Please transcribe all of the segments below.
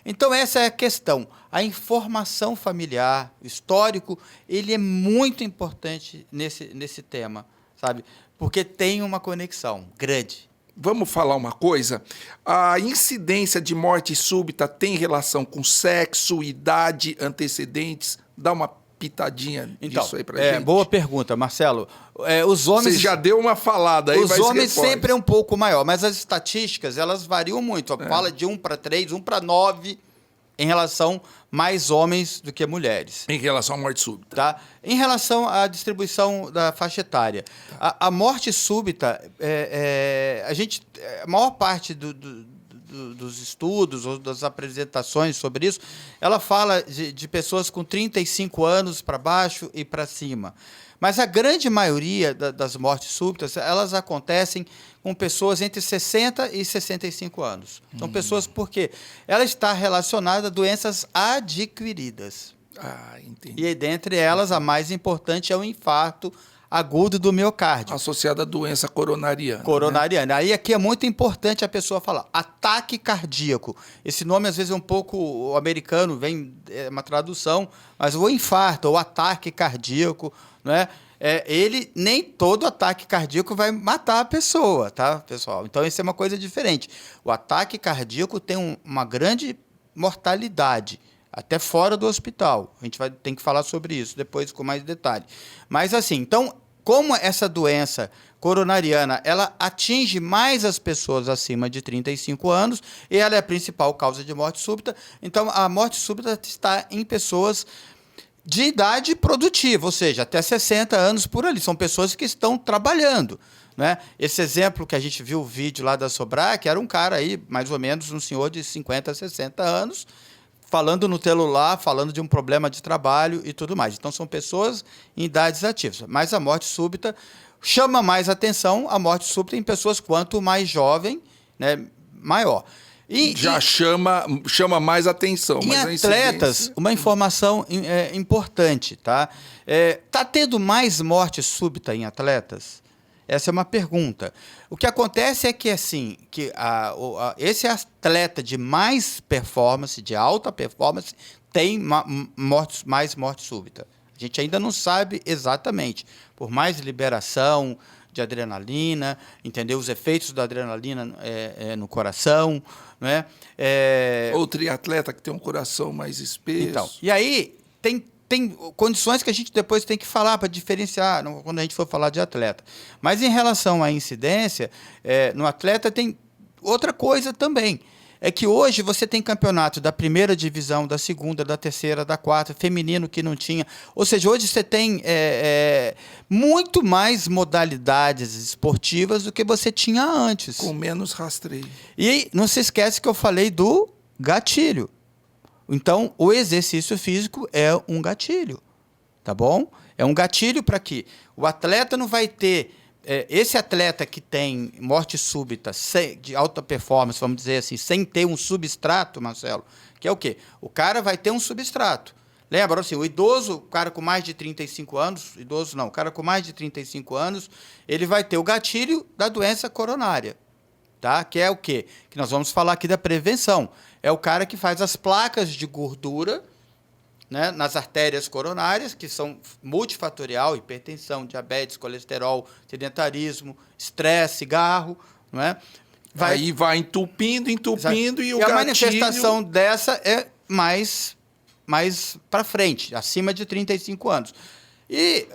Então, essa é a questão. A informação familiar, o histórico, ele é muito importante nesse tema, sabe? Porque tem uma conexão grande. Vamos falar uma coisa? A incidência de morte súbita tem relação com sexo, idade, antecedentes? Dá uma pitadinha disso aí pra gente. Boa pergunta, Marcelo. Os homens... Você já deu uma falada aí, os homens sempre é um pouco maior, mas as estatísticas, elas variam muito. Fala de 1 para 3, 1 para 9, em relação mais homens do que mulheres. Em relação à morte súbita. Tá? Em relação à distribuição da faixa etária. Tá. A morte súbita, a maior parte dos estudos ou das apresentações sobre isso, ela fala de pessoas com 35 anos para baixo e para cima. Mas a grande maioria das mortes súbitas, elas acontecem com pessoas entre 60 e 65 anos. São pessoas porque ela está relacionada a doenças adquiridas. Ah, entendi. E dentre elas, a mais importante é o infarto agudo do miocárdio. Associada à doença coronariana. Coronariana. Né? Aí aqui é muito importante a pessoa falar ataque cardíaco. Esse nome às vezes é um pouco americano, vem uma tradução, mas o infarto, o ataque cardíaco, não é? Nem todo ataque cardíaco vai matar a pessoa, tá, pessoal? Então, isso é uma coisa diferente. O ataque cardíaco tem uma grande mortalidade, até fora do hospital. A gente tem que falar sobre isso depois com mais detalhe. Mas, assim, então, como essa doença coronariana, ela atinge mais as pessoas acima de 35 anos e ela é a principal causa de morte súbita, então, a morte súbita está em pessoas de idade produtiva, ou seja, até 60 anos por ali. São pessoas que estão trabalhando, né? Esse exemplo que a gente viu o vídeo lá da Sobrac, era um cara aí, mais ou menos um senhor de 50, 60 anos, falando no celular, falando de um problema de trabalho e tudo mais. Então, são pessoas em idades ativas. Mas a morte súbita chama mais atenção, a morte súbita em pessoas quanto mais jovem, né, maior. Já chama mais atenção. Em atletas, uma informação importante, tá? Tá tendo mais morte súbita em atletas? Essa é uma pergunta. O que acontece é que, assim, esse atleta de mais performance, de alta performance, tem mais morte súbita. A gente ainda não sabe exatamente. Por mais liberação de adrenalina, entendeu? Os efeitos da adrenalina no coração, né? Ou triatleta que tem um coração mais espesso. Então, e aí tem condições que a gente depois tem que falar para diferenciar quando a gente for falar de atleta. Mas em relação à incidência, no atleta tem outra coisa também. É que hoje você tem campeonato da primeira divisão, da segunda, da terceira, da quarta, feminino que não tinha. Ou seja, hoje você tem muito mais modalidades esportivas do que você tinha antes. Com menos rastreio. E não se esquece que eu falei do gatilho. Então, o exercício físico é um gatilho, tá bom? É um gatilho para que o atleta não vai ter... esse atleta que tem morte súbita de alta performance, vamos dizer assim, sem ter um substrato, Marcelo, que é o quê? O cara vai ter um substrato. Lembra, assim, o idoso, o cara com mais de 35 anos, o cara com mais de 35 anos, ele vai ter o gatilho da doença coronária, tá? Que é o quê? Que nós vamos falar aqui da prevenção. É o cara que faz as placas de gordura, né, nas artérias coronárias, que são multifatorial, hipertensão, diabetes, colesterol, sedentarismo, estresse, cigarro, não é? Aí vai entupindo e o gatilho... a manifestação dessa é mais para frente, acima de 35 anos. E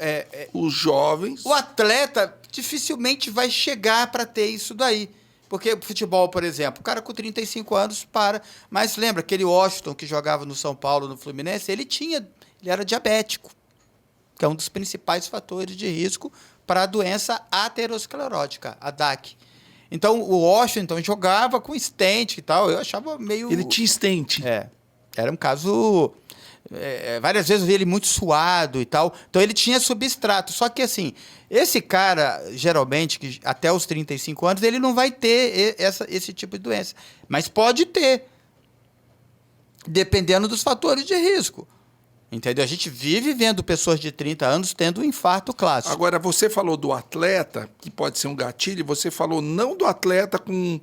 os jovens... O atleta dificilmente vai chegar para ter isso daí. Porque o futebol, por exemplo, o cara com 35 anos para... Mas lembra aquele Washington que jogava no São Paulo, no Fluminense? Ele era diabético, que é um dos principais fatores de risco para a doença aterosclerótica, a DAC. Então, o Washington jogava com stent e tal. Eu achava meio... Ele tinha stent. Era um caso... várias vezes eu vi ele muito suado e tal. Então, ele tinha substrato. Só que, assim, esse cara, geralmente, que até os 35 anos, ele não vai ter esse tipo de doença. Mas pode ter, dependendo dos fatores de risco. Entendeu? A gente vive vendo pessoas de 30 anos tendo um infarto clássico. Agora, você falou do atleta, que pode ser um gatilho, você falou não do atleta com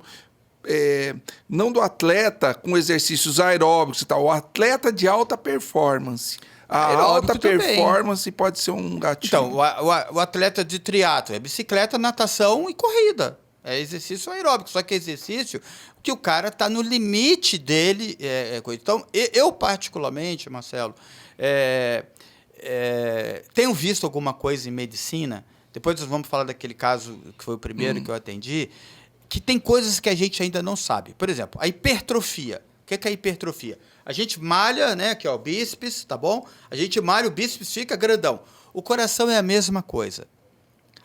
não do atleta com exercícios aeróbicos e tal, o atleta de alta performance. A alta performance pode ser um gatilho. Então, o atleta de triatlo é bicicleta, natação e corrida. É exercício aeróbico, só que é exercício que o cara está no limite dele. Então, eu particularmente, Marcelo, tenho visto alguma coisa em medicina, depois nós vamos falar daquele caso que foi o primeiro que eu atendi, que tem coisas que a gente ainda não sabe. Por exemplo, a hipertrofia. O que é a hipertrofia? A gente malha, né, que é o bíceps, tá bom? A gente malha, o bíceps fica grandão. O coração é a mesma coisa.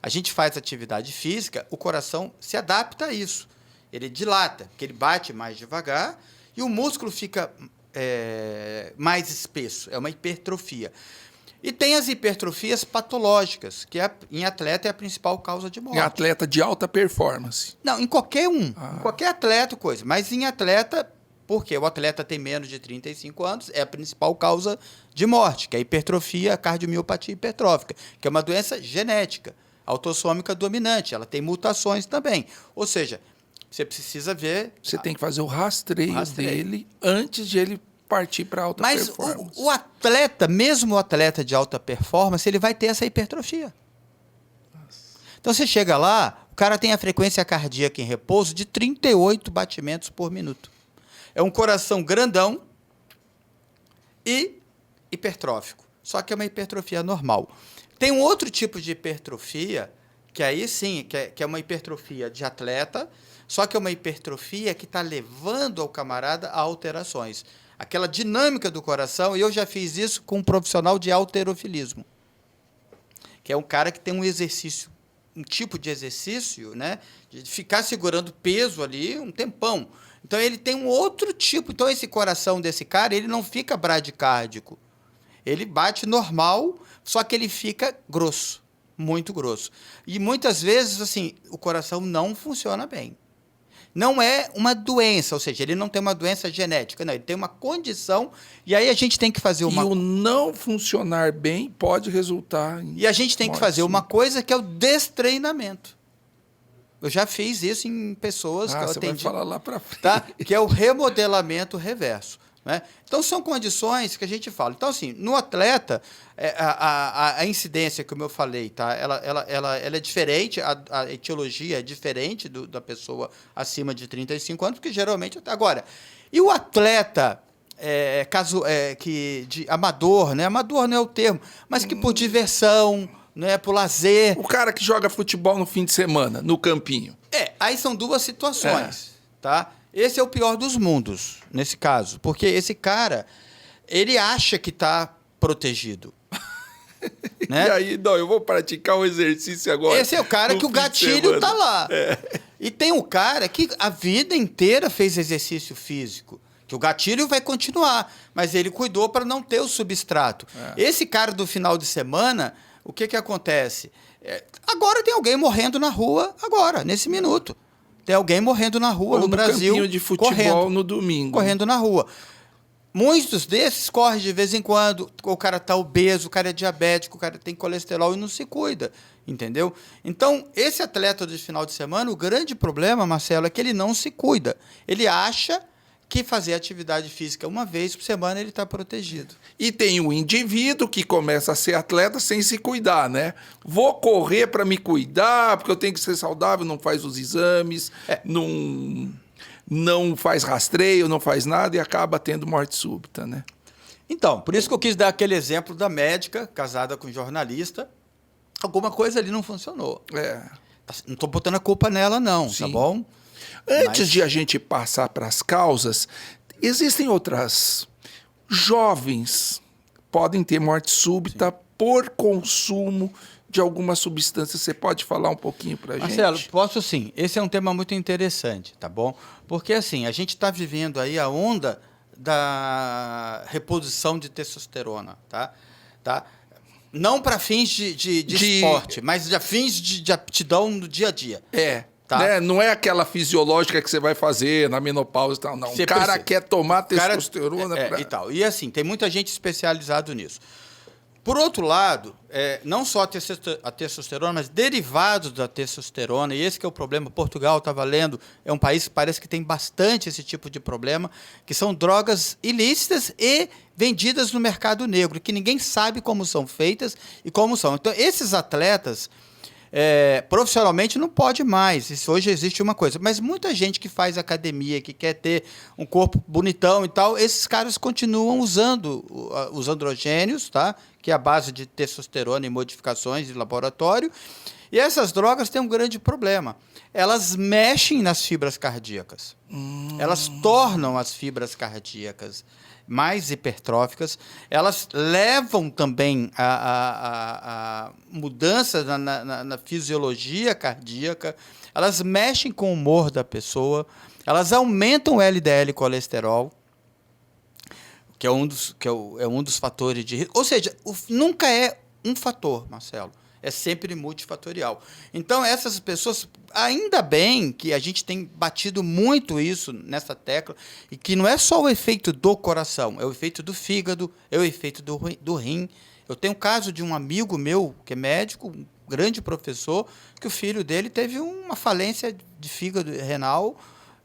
A gente faz atividade física, o coração se adapta a isso. Ele dilata, porque ele bate mais devagar e o músculo fica mais espesso. É uma hipertrofia. E tem as hipertrofias patológicas, que em atleta é a principal causa de morte. Em atleta de alta performance. Não, em qualquer um. Em qualquer atleta, coisa. Mas em atleta, porque o atleta tem menos de 35 anos, é a principal causa de morte, que é a hipertrofia, a cardiomiopatia hipertrófica, que é uma doença genética, autossômica dominante. Ela tem mutações também. Ou seja, você precisa ver... Você tem que fazer o rastreio dele antes de ele partir para alta performance. Mas o atleta, mesmo o atleta de alta performance, ele vai ter essa hipertrofia. Nossa. Então, você chega lá, o cara tem a frequência cardíaca em repouso de 38 batimentos por minuto. É um coração grandão e hipertrófico. Só que é uma hipertrofia normal. Tem um outro tipo de hipertrofia, que aí sim, que é uma hipertrofia de atleta, só que é uma hipertrofia que está levando ao camarada a alterações. Aquela dinâmica do coração, e eu já fiz isso com um profissional de halterofilismo, que é um cara que tem um exercício, um tipo de exercício, né, de ficar segurando peso ali um tempão. Então, ele tem um outro tipo. Então, esse coração desse cara, ele não fica bradicárdico. Ele bate normal, só que ele fica grosso, muito grosso. E, muitas vezes, assim, o coração não funciona bem. Não é uma doença, ou seja, ele não tem uma doença genética, não, ele tem uma condição, e aí a gente tem que fazer uma... E o não funcionar bem pode resultar em... E a gente tem que fazer uma coisa que é o destreinamento. Eu já fiz isso em pessoas que eu atendi. Você vai falar lá para frente. Tá? Que é o remodelamento reverso. Né? Então, são condições que a gente fala. Então, assim, no atleta, a incidência, como eu falei, tá? ela é diferente, a etiologia é diferente da pessoa acima de 35 anos, porque geralmente... Agora, e o atleta de amador, né? Amador não é o termo, mas que por diversão, né? Por lazer... O cara que joga futebol no fim de semana, no campinho. Aí são duas situações, tá? Esse é o pior dos mundos, nesse caso. Porque esse cara, ele acha que está protegido. Né? E aí, não, eu vou praticar um exercício agora. Esse é o cara que o gatilho está lá. E tem o cara que a vida inteira fez exercício físico. Que o gatilho vai continuar, mas ele cuidou para não ter o substrato. Esse cara do final de semana, o que acontece? Agora tem alguém morrendo na rua, agora, nesse minuto. Tem alguém morrendo na rua no Brasil. Campinho de futebol correndo, no domingo. Correndo na rua. Muitos desses correm de vez em quando. O cara está obeso, o cara é diabético, o cara tem colesterol e não se cuida. Entendeu? Então, esse atleta de final de semana, o grande problema, Marcelo, é que ele não se cuida. Ele acha que fazer atividade física uma vez por semana ele está protegido. E tem o indivíduo que começa a ser atleta sem se cuidar, né? Vou correr para me cuidar, porque eu tenho que ser saudável, não faz os exames, não faz rastreio, não faz nada e acaba tendo morte súbita, né? Então, por isso que eu quis dar aquele exemplo da médica casada com um jornalista. Alguma coisa ali não funcionou. Não estou botando a culpa nela, não, tá bom? Antes de a gente passar para as causas, existem outras. Jovens podem ter morte súbita por consumo de alguma substância. Você pode falar um pouquinho para a gente? Marcelo, posso sim. Esse é um tema muito interessante, tá bom? Porque, assim, a gente está vivendo aí a onda da reposição de testosterona, tá? Não para fins de esporte, mas para fins de aptidão no dia a dia. Tá? Né? Não é aquela fisiológica que você vai fazer na menopausa e tal, não. O cara quer tomar testosterona. E tal. E assim, tem muita gente especializada nisso. Por outro lado, não só a testosterona, mas derivados da testosterona, e esse que é o problema. Portugal, estava lendo, é um país que parece que tem bastante esse tipo de problema, que são drogas ilícitas e vendidas no mercado negro, que ninguém sabe como são feitas e como são. Então, esses atletas, profissionalmente não pode mais. Isso, hoje existe uma coisa. Mas muita gente que faz academia, que quer ter um corpo bonitão e tal, esses caras continuam usando os androgênios, tá? Que é a base de testosterona e modificações de laboratório. E essas drogas têm um grande problema. Elas mexem nas fibras cardíacas. Elas tornam as fibras cardíacas mais hipertróficas. Elas levam também a mudanças na fisiologia cardíaca. Elas mexem com o humor da pessoa. Elas aumentam o LDL colesterol, que é um dos fatores de risco. Ou seja, nunca é um fator, Marcelo. É sempre multifatorial. Então, essas pessoas, ainda bem que a gente tem batido muito isso nessa tecla, e que não é só o efeito do coração, é o efeito do fígado, é o efeito do rim. Eu tenho um caso de um amigo meu, que é médico, um grande professor, que o filho dele teve uma falência de fígado renal,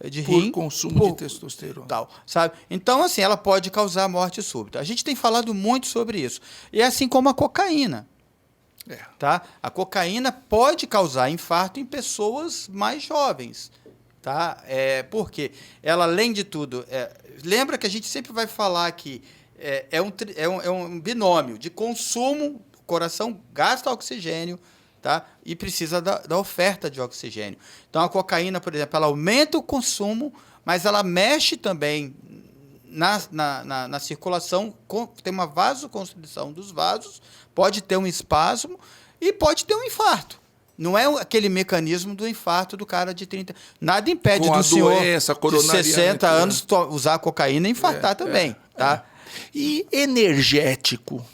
de rim, por consumo de testosterona. Tal, sabe? Então, assim, ela pode causar morte súbita. A gente tem falado muito sobre isso. E é assim como a cocaína. Tá? A cocaína pode causar infarto em pessoas mais jovens. Tá? Porque ela, além de tudo, lembra que a gente sempre vai falar que é um binômio de consumo, o coração gasta oxigênio, tá? E precisa da oferta de oxigênio. Então, a cocaína, por exemplo, ela aumenta o consumo, mas ela mexe também na circulação, tem uma vasoconstrição dos vasos, pode ter um espasmo e pode ter um infarto. Não é aquele mecanismo do infarto do cara de 30... Nada impede do senhor de 60 anos usar cocaína e infartar também. Tá? E energético?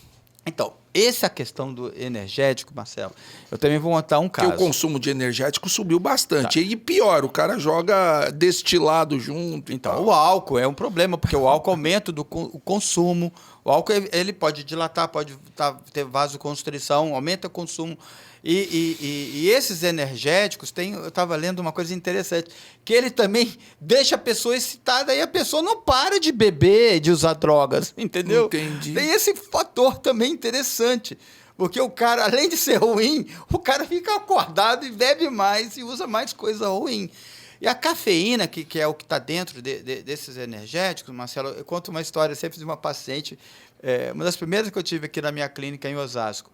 Então, essa é a questão do energético, Marcelo. Eu também vou montar um caso. Porque o consumo de energético subiu bastante. Tá. E pior, o cara joga destilado junto. Então, o álcool é um problema, porque o álcool aumenta o consumo. O álcool ele pode dilatar, pode ter vasoconstrição, aumenta o consumo. E esses energéticos, eu estava lendo uma coisa interessante, que ele também deixa a pessoa excitada e a pessoa não para de beber, de usar drogas, entendeu? Entendi. Tem esse fator também interessante, porque o cara, além de ser ruim, o cara fica acordado e bebe mais e usa mais coisa ruim. E a cafeína, que é o que está dentro desses energéticos, Marcelo, eu conto uma história sempre de uma paciente, uma das primeiras que eu tive aqui na minha clínica em Osasco.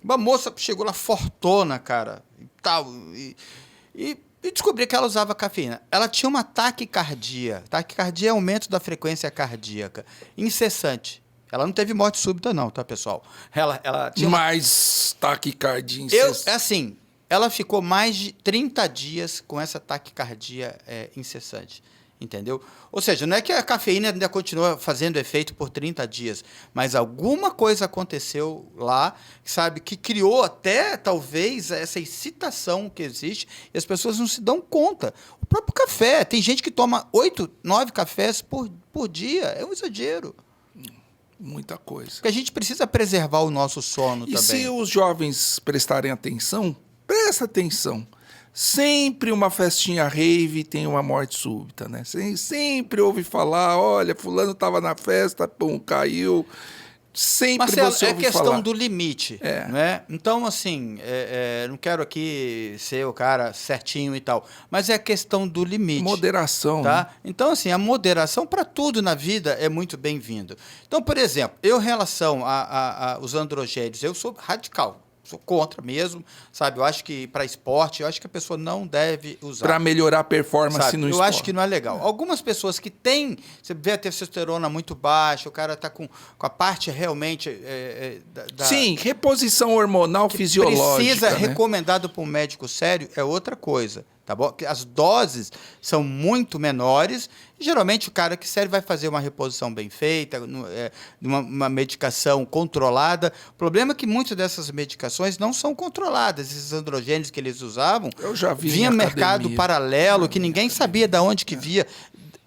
Uma moça chegou lá fortona, cara, e tal, e descobri que ela usava cafeína. Ela tinha uma taquicardia. Taquicardia é aumento da frequência cardíaca, incessante. Ela não teve morte súbita não, tá, pessoal? Ela tinha mais taquicardia incessante. Assim, ela ficou mais de 30 dias com essa taquicardia incessante. Entendeu? Ou seja, não é que a cafeína ainda continua fazendo efeito por 30 dias, mas alguma coisa aconteceu lá, sabe, que criou até, talvez, essa excitação que existe e as pessoas não se dão conta. O próprio café, tem gente que toma 8, 9 cafés por dia, é um exagero. Muita coisa. Porque a gente precisa preservar o nosso sono também. E se os jovens prestarem atenção, presta atenção. Sempre uma festinha rave tem uma morte súbita, né? Sempre ouve falar, olha, fulano estava na festa, pum, caiu. Sempre Marcelo, você ouve falar. É questão do limite, né? Então, assim, não quero aqui ser o cara certinho e tal, mas é questão do limite. Moderação. Tá? Né? Então, assim, a moderação para tudo na vida é muito bem-vinda. Então, por exemplo, eu em relação aos androgênios, eu sou radical. Sou contra mesmo, sabe? Eu acho que para esporte, eu acho que a pessoa não deve usar. Para melhorar a performance sabe? no Eu esporte. acho que não é legal. Algumas pessoas que têm, você vê a testosterona muito baixa, o cara está com a parte realmente... Sim, reposição hormonal fisiológica. Precisa, né? recomendado por um médico sério, é outra coisa. Tá bom? As doses são muito menores. E, geralmente, o cara que sério vai fazer uma reposição bem feita, uma medicação controlada. O problema é que muitas dessas medicações não são controladas. Esses androgênios que eles usavam, eu já vi vinha mercado paralelo, que ninguém sabia de onde que via.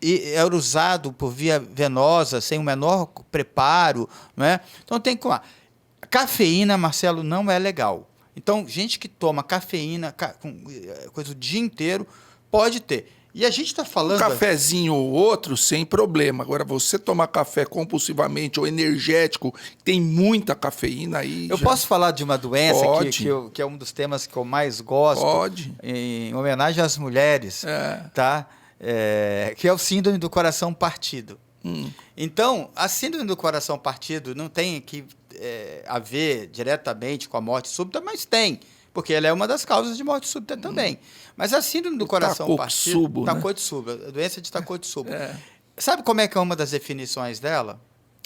E era usado por via venosa, sem o menor preparo. Né? Então, tem que... Cafeína, Marcelo, não é legal. Então, gente que toma cafeína coisa o dia inteiro, pode ter. E a gente está falando... Um cafezinho ou outro, sem problema. Agora, você tomar café compulsivamente ou energético, tem muita cafeína aí... Eu posso falar de uma doença que é um dos temas que eu mais gosto? Pode. Em homenagem às mulheres, tá? Que é o síndrome do coração partido. Então, a síndrome do coração partido não tem que a ver diretamente com a morte súbita, mas tem, porque ela é uma das causas de morte súbita também. Mas a síndrome do coração partido... Takotsubo, a doença de Takotsubo. Sabe como é que é uma das definições dela?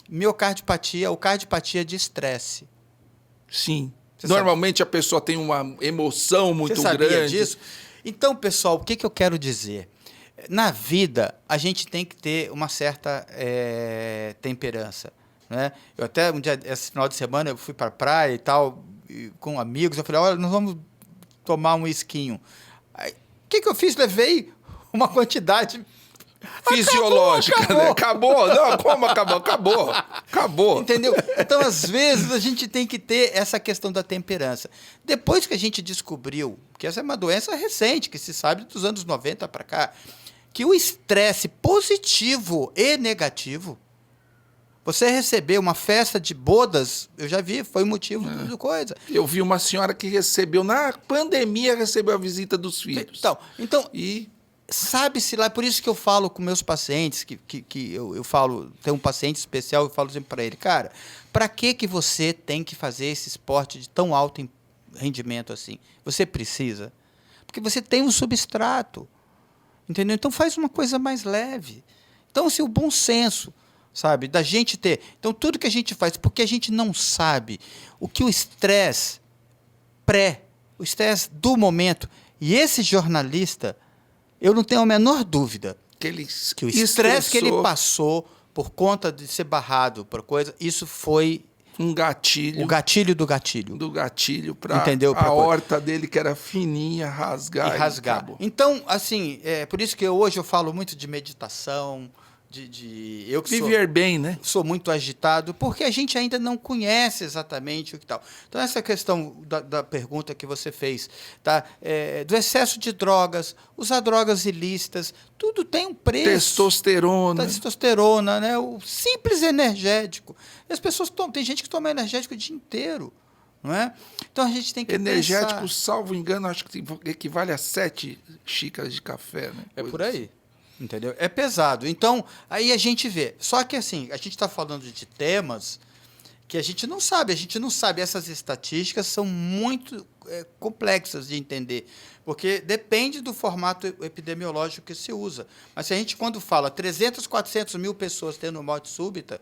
Miocardiopatia ou cardiopatia de estresse. Sim. Normalmente a pessoa tem uma emoção muito grande. Você sabia disso? Então, pessoal, o que eu quero dizer? Na vida, a gente tem que ter uma certa temperança. Né? Eu até, esse final de semana, eu fui para a praia e tal, com amigos, eu falei, olha, nós vamos tomar um esquinho. Aí, o que eu fiz? Levei uma quantidade... fisiológica, acabou. Né? Não, como acabou? Acabou. Entendeu? Então, às vezes, a gente tem que ter essa questão da temperança. Depois que a gente descobriu, que essa é uma doença recente, que se sabe dos anos 90 para cá, que o estresse positivo e negativo, você receber uma festa de bodas, eu já vi, foi motivo de coisa. Eu vi uma senhora que recebeu, na pandemia, recebeu a visita dos filhos. Então sabe-se lá, por isso que eu falo com meus pacientes, que eu falo, tem um paciente especial, eu falo sempre para ele, cara, para que você tem que fazer esse esporte de tão alto rendimento assim? Você precisa? Porque você tem um substrato, entendeu? Então faz uma coisa mais leve. Então, assim, o bom senso, sabe, da gente ter. Então, tudo que a gente faz, porque a gente não sabe o que o estresse o estresse do momento, e esse jornalista, eu não tenho a menor dúvida que o estresse que ele passou por conta de ser barrado por coisa, isso foi um gatilho. O gatilho do gatilho. Do gatilho para a aorta dele, que era fininha, rasgar. E rasgar. Então, assim, por isso que hoje eu falo muito de meditação, eu que viver bem, né? Sou muito agitado, porque a gente ainda não conhece exatamente o que tal. Então, essa questão da pergunta que você fez, tá? Do excesso de drogas, usar drogas ilícitas, tudo tem um preço. Testosterona, né? O simples energético. E as pessoas tomam, tem gente que toma energético o dia inteiro, não é? Então, a gente tem que energético, pensar... salvo engano, acho que equivale a 7 xícaras de café, né? É por aí. Entendeu? É pesado. Então, aí a gente vê. Só que, assim, a gente está falando de temas que a gente não sabe. Essas estatísticas são muito complexas de entender, porque depende do formato epidemiológico que se usa. Mas se a gente, quando fala 300, 400 mil pessoas tendo morte súbita,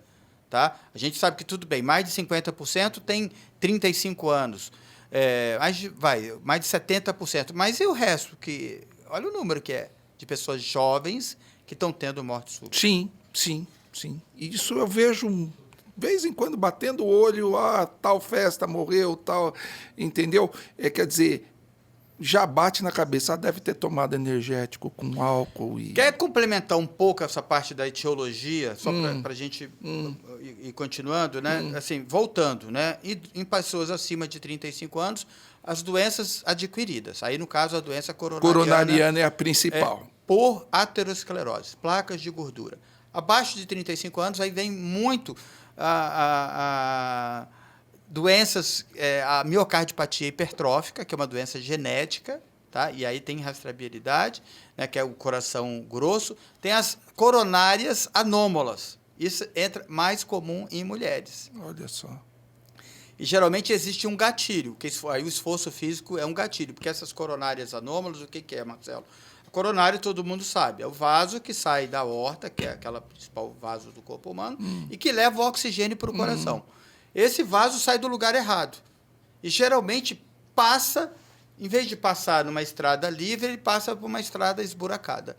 tá? A gente sabe que tudo bem, mais de 50% tem 35 anos. Mais de 70%. Mas e o resto? Olha o número que é. De pessoas jovens que estão tendo morte súbita. Sim. Isso eu vejo, de vez em quando, batendo o olho, tal festa morreu, tal, entendeu? Quer dizer, já bate na cabeça, deve ter tomado energético com álcool. Quer complementar um pouco essa parte da etiologia, só para a gente ir continuando, né? Assim, voltando, né? E em pessoas acima de 35 anos, as doenças adquiridas. Aí, no caso, a doença coronariana é a principal. Por aterosclerose, placas de gordura. Abaixo de 35 anos, aí vem muito doenças, a miocardiopatia hipertrófica, que é uma doença genética, tá? E aí tem rastreabilidade, né, que é o coração grosso. Tem as coronárias anômalas. Isso entra mais comum em mulheres. Olha só. E geralmente existe um gatilho, aí o esforço físico é um gatilho, porque essas coronárias anômalas, o que é, Marcelo? A coronária, todo mundo sabe, é o vaso que sai da aorta, que é aquela principal vaso do corpo humano, e que leva o oxigênio para o coração. Esse vaso sai do lugar errado. E geralmente passa, em vez de passar numa estrada livre, ele passa por uma estrada esburacada.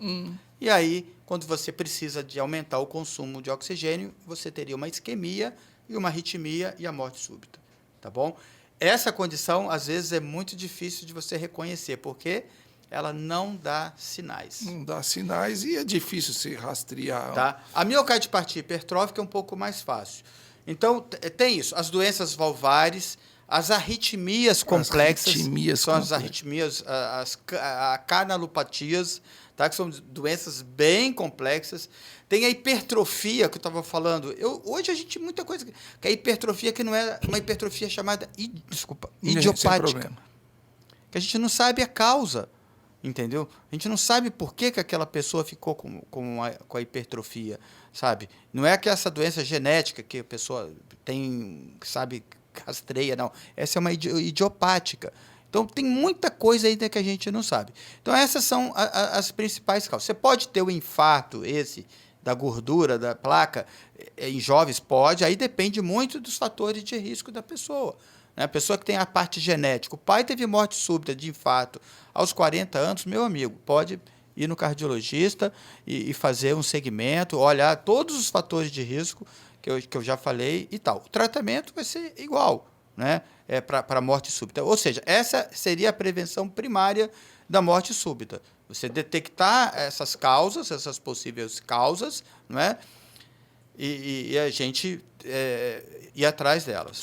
E aí, quando você precisa de aumentar o consumo de oxigênio, você teria uma isquemia e uma arritmia e a morte súbita. Tá bom? Essa condição, às vezes, é muito difícil de você reconhecer, porque ela não dá sinais. Não dá sinais e é difícil se rastrear. Tá? A miocardiopatia hipertrófica é um pouco mais fácil. Então, tem isso. As doenças valvares, as arritmias complexas, as arritmias, as canalopatias, tá? Que são doenças bem complexas. Tem a hipertrofia, que eu estava falando. Hoje a gente muita coisa... Que a hipertrofia que não é uma hipertrofia chamada idiopática. Que a gente não sabe a causa, entendeu? A gente não sabe por que aquela pessoa ficou com a hipertrofia, sabe? Não é que essa doença genética que a pessoa tem, sabe, rastreia, não. Essa é uma idiopática. Então, tem muita coisa ainda que a gente não sabe. Então, essas são as principais causas. Você pode ter o infarto, da gordura, da placa, em jovens? Pode. Aí depende muito dos fatores de risco da pessoa. Né? A pessoa que tem a parte genética. O pai teve morte súbita de infarto aos 40 anos, meu amigo, pode ir no cardiologista e fazer um segmento, olhar todos os fatores de risco que eu já falei e tal. O tratamento vai ser igual, né? Para morte súbita. Ou seja, essa seria a prevenção primária da morte súbita. Você detectar essas causas, essas possíveis causas, não é? E a gente ir atrás delas.